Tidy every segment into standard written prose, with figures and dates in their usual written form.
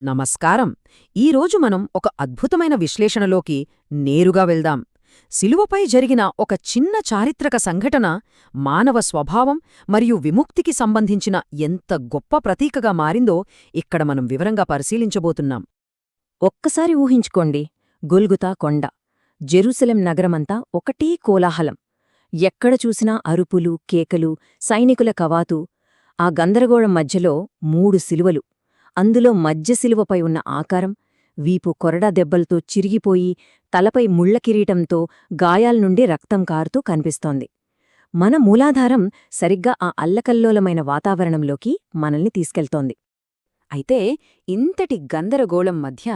నమస్కారం. ఈరోజు మనం ఒక అద్భుతమైన విశ్లేషణలోకి నేరుగా వెళ్దాం. శిలువపై జరిగిన ఒక చిన్న చారిత్రక సంఘటన మానవ స్వభావం మరియు విముక్తికి సంబంధించిన ఎంత గొప్ప ప్రతీకగా మారిందో ఇక్కడ మనం వివరంగా పరిశీలించబోతున్నాం. ఒక్కసారి ఊహించుకోండి, గొల్గుతా కొండ, జెరూసలేం నగరమంతా ఒకటే కోలాహలం. ఎక్కడ చూసినా అరుపులు, కేకలు, సైనికుల కవాతు. ఆ గందరగోళం మధ్యలో 3 శిలువలు. అందులో మధ్య శిలువపై ఉన్న ఆకారం, వీపు కొరడా దెబ్బలతో చిరిగిపోయి తలపై ముళ్ల కిరీటంతో గాయాల్నుండి రక్తం కారుతూ కనిపిస్తోంది. మన మూలాధారం సరిగ్గా ఆ అల్లకల్లోలమైన వాతావరణంలోకి మనల్ని తీసుకెళ్తోంది. అయితే ఇంతటి గందరగోళం మధ్య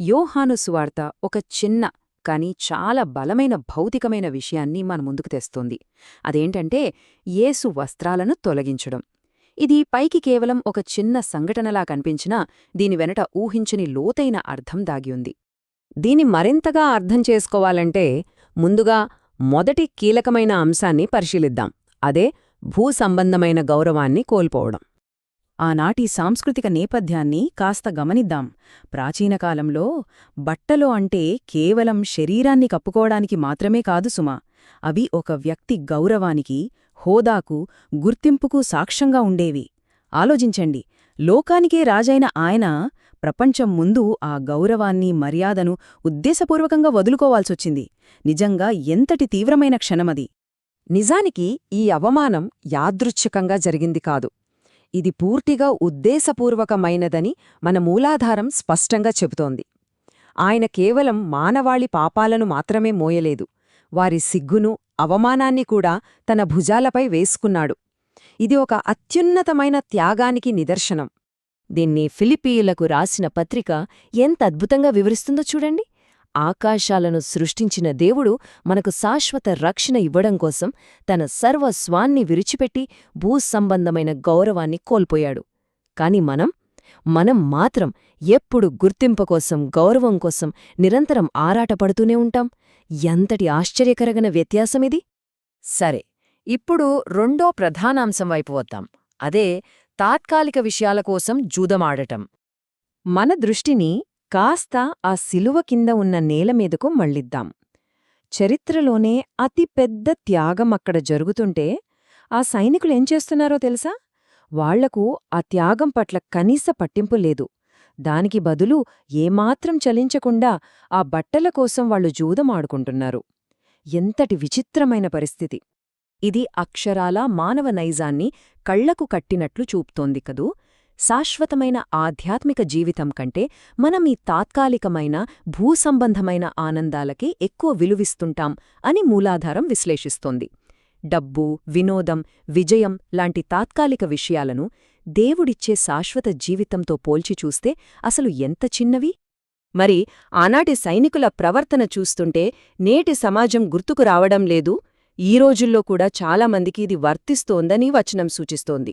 యోహాను సువార్త ఒక చిన్న కాని చాలా బలమైన భౌతికమైన విషయాన్ని మన ముందుకు తెస్తోంది. అదేంటంటే యేసు వస్త్రాలను తొలగించడం. ఇది పైకి కేవలం ఒక చిన్న సంఘటనలా కనిపించినా దీని వెనట ఊహించని లోతైన అర్థం దాగి ఉంది. దీన్ని మరింతగా అర్థం చేసుకోవాలంటే ముందుగా మొదటి కీలకమైన అంశాన్ని పరిశీలిద్దాం. అదే భూసంబంధమైన గౌరవాన్ని కోల్పోవడం. ఆనాటి సాంస్కృతిక నేపథ్యాన్ని కాస్త గమనిద్దాం. ప్రాచీనకాలంలో బట్టలు అంటే కేవలం శరీరాన్ని కప్పుకోవడానికి మాత్రమే కాదు సుమా, అవి ఒక వ్యక్తి గౌరవానికి, హోదాకు, గుర్తింపుకు సాక్ష్యంగా ఉండేవి. ఆలోచించండి, లోకానికే రాజైన ఆయన ప్రపంచం ముందు ఆ గౌరవాన్ని, మర్యాదను ఉద్దేశపూర్వకంగా వదులుకోవాల్సొచ్చింది. నిజంగా ఎంతటి తీవ్రమైన క్షణమది! నిజానికి ఈ అవమానం యాదృచ్ఛికంగా జరిగింది కాదు. ఇది పూర్తిగా ఉద్దేశపూర్వకమైనదని మన మూలాధారం స్పష్టంగా చెబుతోంది. ఆయన కేవలం మానవాళి పాపాలను మాత్రమే మోయలేదు, వారి సిగ్గును, అవమానాన్ని కూడా తన భుజాలపై వేసుకున్నాడు. ఇది ఒక అత్యున్నతమైన త్యాగానికి నిదర్శనం. దీన్ని ఫిలిప్పీయులకు రాసిన పత్రిక ఎంత అద్భుతంగా వివరిస్తుందో చూడండి. ఆకాశాలను సృష్టించిన దేవుడు మనకు శాశ్వత రక్షణ ఇవ్వడం కోసం తన సర్వస్వాన్ని విరిచిపెట్టి భూసంబంధమైన గౌరవాన్ని కోల్పోయాడు. కాని మనం మాత్రం ఎప్పుడు గుర్తింపు కోసం, గౌరవం కోసం నిరంతరం ఆరాటపడుతూనే ఉంటాం. ఎంతటి ఆశ్చర్యకరమైన వ్యత్యాసమిది! సరే, ఇప్పుడు రెండో ప్రధానాంశం వైపు వద్దాం. అదే తాత్కాలిక విషయాల కోసం జూదమాడటం. మన దృష్టిని కాస్త ఆ శిలువ కింద ఉన్న నేలమీదకు మళ్ళిద్దాం. చరిత్రలోనే అతి పెద్ద త్యాగం అక్కడ జరుగుతుంటే ఆ సైనికులేం చేస్తున్నారో తెలుసా? వాళ్లకు ఆ త్యాగం పట్ల కనీస పట్టింపు లేదు. దానికి బదులు ఏమాత్రం చలించకుండా ఆ బట్టల కోసం వాళ్లు జూదమాడుకుంటున్నారు. ఎంతటి విచిత్రమైన పరిస్థితి! ఇది అక్షరాలా మానవ నైజాన్ని కళ్లకు కట్టినట్లు చూపుతోంది కదూ. శాశ్వతమైన ఆధ్యాత్మిక జీవితం కంటే మనం ఈ తాత్కాలికమైన, భూసంబంధమైన ఆనందాలకి ఎక్కువ విలువిస్తుంటాం అని మూలాధారం విశ్లేషిస్తోంది. డబ్బు, వినోదం, విజయం లాంటి తాత్కాలిక విషయాలను దేవుడిచ్చే శాశ్వత జీవితంతో పోల్చి చూస్తే అసలు ఎంత చిన్నవి! మరి ఆనాటి సైనికుల ప్రవర్తన చూస్తుంటే నేటి సమాజం గుర్తుకు రావడం లేదు. ఈ రోజుల్లో కూడా చాలామందికి ఇది వర్తిస్తోందని వచనం సూచిస్తోంది.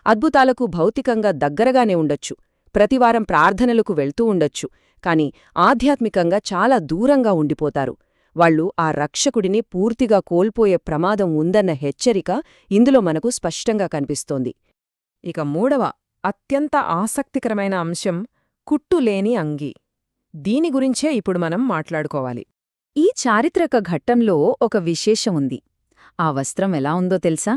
అద్భుతాలకు భౌతికంగా దగ్గరగానే ఉండొచ్చు, ప్రతివారం ప్రార్థనలకు వెళ్తూ ఉండొచ్చు, కాని ఆధ్యాత్మికంగా చాలా దూరంగా ఉండిపోతారు. వాళ్లు ఆ రక్షకుడిని పూర్తిగా కోల్పోయే ప్రమాదం ఉందన్న హెచ్చరిక ఇందులో మనకు స్పష్టంగా కనిపిస్తోంది. ఇక మూడవ అత్యంత ఆసక్తికరమైన అంశం కుట్టులేని అంగీ. దీని గురించే ఇప్పుడు మనం మాట్లాడుకోవాలి. ఈ చారిత్రక ఘట్టంలో ఒక విశేషం ఉంది. ఆ వస్త్రం ఎలా ఉందో తెలుసా?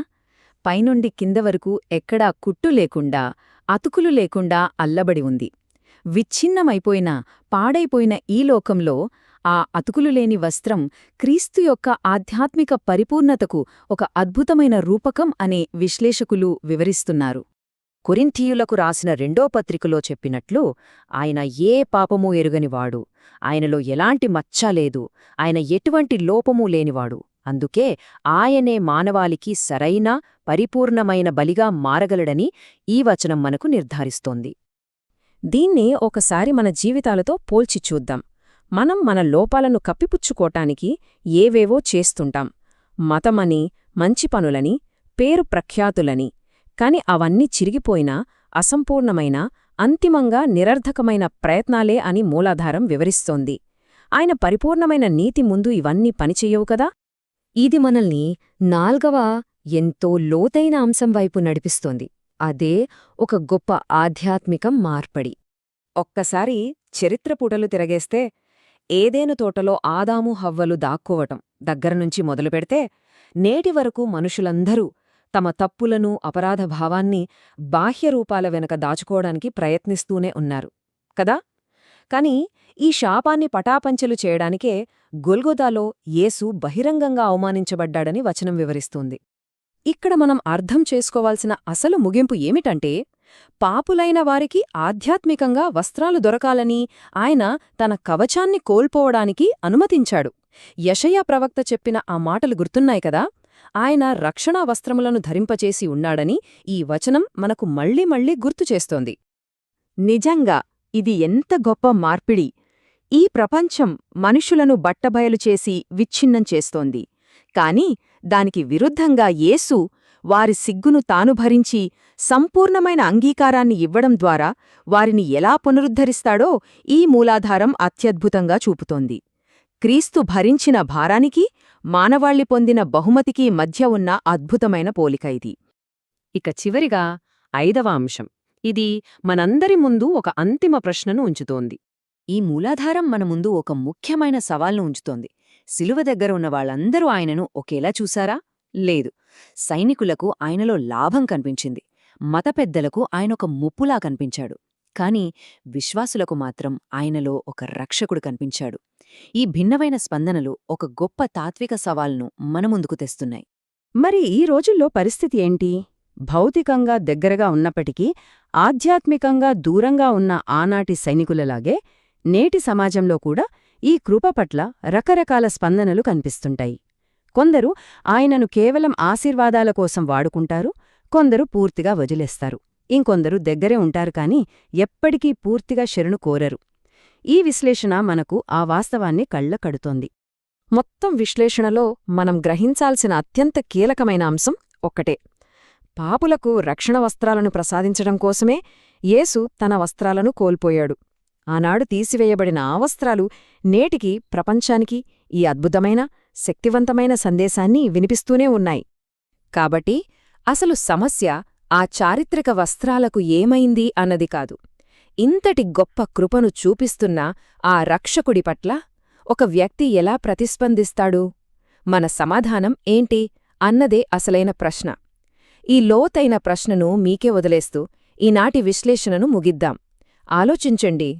పైనుండి కింద వరకు ఎక్కడా కుట్టు లేకుండా, అతుకులు లేకుండా అల్లబడి ఉంది. విచ్ఛిన్నమైపోయిన, పాడైపోయిన ఈ లోకంలో ఆ అతుకులులేని వస్త్రం క్రీస్తు యొక్క ఆధ్యాత్మిక పరిపూర్ణతకు ఒక అద్భుతమైన రూపకం అనే విశ్లేషకులు వివరిస్తున్నారు. కొరింథీయులకు రాసిన 2వ పత్రికలో చెప్పినట్లు, ఆయన ఏ పాపమూ ఎరుగనివాడు, ఆయనలో ఎలాంటి మచ్చ లేదు, ఆయన ఎటువంటి లోపమూ లేనివాడు. అందుకే ఆయనే మానవాళికి సరైన, పరిపూర్ణమైన బలిగా మారగలడని ఈ వచనం మనకు నిర్ధారిస్తోంది. దీన్ని ఒకసారి మన జీవితాలతో పోల్చి చూద్దాం. మనం మన లోపాలను కప్పిపుచ్చుకోటానికి ఏవేవో చేస్తుంటాం. మతమని, మంచి పనులని, పేరు ప్రఖ్యాతులని. కాని అవన్నీ చిరిగిపోయినా, అసంపూర్ణమైన, అంతిమంగా నిరర్ధకమైన ప్రయత్నాలే అని మూలాధారం వివరిస్తోంది. ఆయన పరిపూర్ణమైన నీతి ముందు ఇవన్నీ పనిచెయ్యవు కదా. ఇది మనల్ని 4వ ఎంతో లోతైన అంశం వైపు నడిపిస్తోంది. అదే ఒక గొప్ప ఆధ్యాత్మిక మార్పడి. ఒక్కసారి చరిత్ర పుటలు తిరగేస్తే ఏదేను తోటలో ఆదాము హవ్వలు దాక్కోవటం దగ్గరనుంచి మొదలుపెడితే నేటి వరకు మనుషులందరూ తమ తప్పులను అపరాధభావాన్ని బాహ్యరూపాల వెనక దాచుకోవడానికి ప్రయత్నిస్తూనే ఉన్నారు కదా. కాని ఈ శాపాన్ని పటాపంచలు చేయడానికే గొల్గొతాలో యేసు బహిరంగంగా అవమానించబడ్డాడని వచనం వివరిస్తుంది. ఇక్కడ మనం అర్థం చేసుకోవాల్సిన అసలు ముగింపు ఏమిటంటే, పాపులైన వారికి ఆధ్యాత్మికంగా వస్త్రాలు దొరకాలని ఆయన తన కవచాన్ని కోల్పోవడానికి అనుమతించాడు. యెషయా ప్రవక్త చెప్పిన ఆ మాటలు గుర్తున్నాయి కదా. ఆయన రక్షణా వస్త్రములను ధరింపచేసి ఉన్నాడని ఈ వచనం మనకు మళ్ళీ మళ్ళీ గుర్తుచేస్తోంది. నిజంగా ఇది ఎంత గొప్ప మార్పిడి! ఈ ప్రపంచం మనుషులను బట్టబయలు చేసి విచ్ఛిన్నం చేస్తోంది. కాని దానికి విరుద్ధంగా యేసు వారి సిగ్గును తాను భరించి సంపూర్ణమైన అంగీకారాన్ని ఇవ్వడం ద్వారా వారిని ఎలా పునరుద్ధరిస్తాడో ఈ మూలాధారం అత్యద్భుతంగా చూపుతోంది. క్రీస్తు భరించిన భారానికి, మానవాళి పొందిన బహుమతికి మధ్య ఉన్న అద్భుతమైన పోలిక ఇది. ఇక చివరిగా 5వ అంశం. ఇది మనందరి ముందు ఒక అంతిమ ప్రశ్నను ఉంచుతోంది. ఈ మూలాధారం మన ముందు ఒక ముఖ్యమైన సవాల్ను ఉంచుతోంది. శిలువ దగ్గర ఉన్న వాళ్ళందరూ ఆయనను ఒకేలా చూశారా? లేదు. సైనికులకు ఆయనలో లాభం కనిపించింది. మత పెద్దలకు ఆయనొక ముప్పులా కనిపించాడు. కాని విశ్వాసులకు మాత్రం ఆయనలో ఒక రక్షకుడు కనిపించాడు. ఈ భిన్నమైన స్పందనలు ఒక గొప్ప తాత్విక సవాల్ను మన ముందుకు తెస్తున్నాయి. మరి ఈ రోజుల్లో పరిస్థితి ఏంటి? భౌతికంగా దగ్గరగా ఉన్నప్పటికీ ఆధ్యాత్మికంగా దూరంగా ఉన్న ఆనాటి సైనికులలాగే నేటి సమాజంలో కూడా ఈ కృప పట్ల రకరకాల స్పందనలు కనిపిస్తుంటాయి. కొందరు ఆయనను కేవలం ఆశీర్వాదాల కోసం వాడుకుంటారు, కొందరు పూర్తిగా వదిలేస్తారు. ఇంకొందరు దగ్గరే ఉంటారు కాని ఎప్పటికీ పూర్తిగా శరణు కోరరు. ఈ విశ్లేషణ మనకు ఆ వాస్తవాన్ని కళ్ళ కడుతోంది. మొత్తం విశ్లేషణలో మనం గ్రహించాల్సిన అత్యంత కీలకమైన అంశం ఒక్కటే. పాపులకు రక్షణ వస్త్రాలను ప్రసాదించడం కోసమే యేసు తన వస్త్రాలను కోల్పోయాడు. ఆనాడు తీసివేయబడిన ఆ వస్త్రాలు నేటికి ప్రపంచానికి ఈ అద్భుతమైన, శక్తివంతమైన సందేశాన్ని వినిపిస్తూనే ఉన్నాయి. కాబట్టి అసలు సమస్య ఆ చారిత్రక వస్త్రాలకు ఏమైంది అన్నది కాదు. ఇంతటి గొప్ప కృపను చూపిస్తున్న ఆ రక్షకుడి పట్ల ఒక వ్యక్తి ఎలా ప్రతిస్పందిస్తాడు? మన సమాధానం ఏంటి అన్నదే అసలైన ప్రశ్న. ఈ లోతైన ప్రశ్నను మీకే వదిలేస్తూ ఈనాటి విశ్లేషణను ముగిద్దాం. ఆలోచించండి.